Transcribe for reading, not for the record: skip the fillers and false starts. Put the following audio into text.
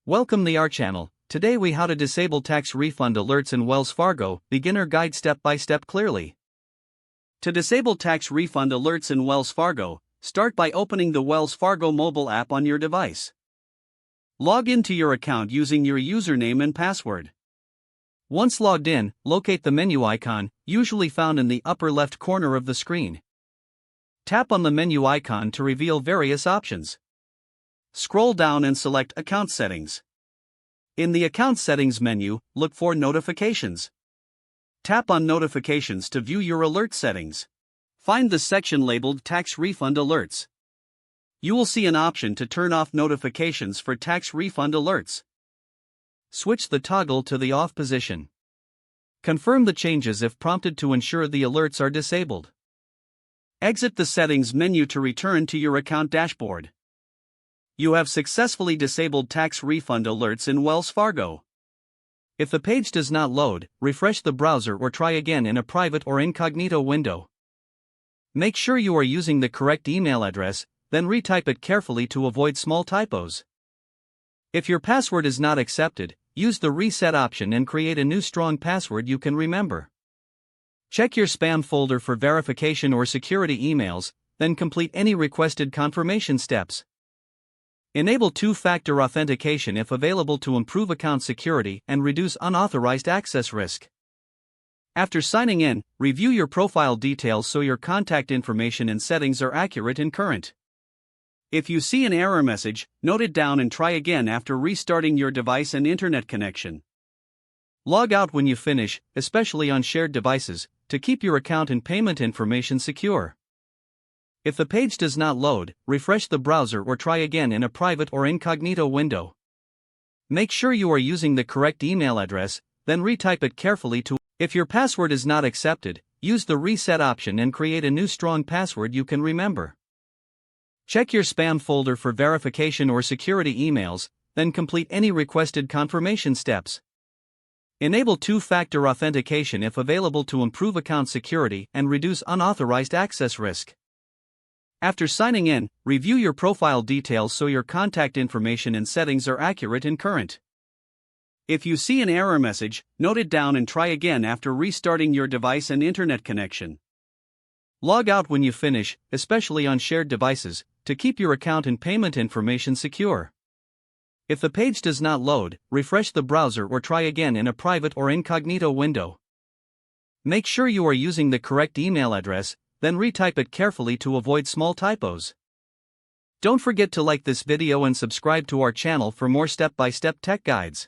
Welcome to our channel. Today we how to disable tax refund alerts in Wells Fargo, beginner guide step by step clearly. To disable tax refund alerts in Wells Fargo, start by opening the Wells Fargo mobile app on your device. Log into your account using your username and password. Once logged in, locate the menu icon, usually found in the upper left corner of the screen. Tap on the menu icon to reveal various options. Scroll down and select Account Settings. In the Account Settings menu, look for Notifications. Tap on Notifications to view your alert settings. Find the section labeled Tax Refund Alerts. You will see an option to turn off notifications for tax refund alerts. Switch the toggle to the off position. Confirm the changes if prompted to ensure the alerts are disabled. Exit the Settings menu to return to your account dashboard. You have successfully disabled tax refund alerts in Wells Fargo. If the page does not load, refresh the browser or try again in a private or incognito window. Make sure you are using the correct email address, then retype it carefully to avoid small typos. If your password is not accepted, use the reset option and create a new strong password you can remember. Check your spam folder for verification or security emails, then complete any requested confirmation steps. Enable two-factor authentication if available to improve account security and reduce unauthorized access risk. After signing in, review your profile details so your contact information and settings are accurate and current. If you see an error message, note it down and try again after restarting your device and internet connection. Log out when you finish, especially on shared devices, to keep your account and payment information secure. If the page does not load, refresh the browser or try again in a private or incognito window. Make sure you are using the correct email address, then retype it carefully to. If your password is not accepted, use the reset option and create a new strong password you can remember. Check your spam folder for verification or security emails, then complete any requested confirmation steps. Enable two-factor authentication if available to improve account security and reduce unauthorized access risk. After signing in, review your profile details so your contact information and settings are accurate and current. If you see an error message, note it down and try again after restarting your device and internet connection. Log out when you finish, especially on shared devices, to keep your account and payment information secure. If the page does not load, refresh the browser or try again in a private or incognito window. Make sure you are using the correct email address, then retype it carefully to avoid small typos. Don't forget to like this video and subscribe to our channel for more step-by-step tech guides.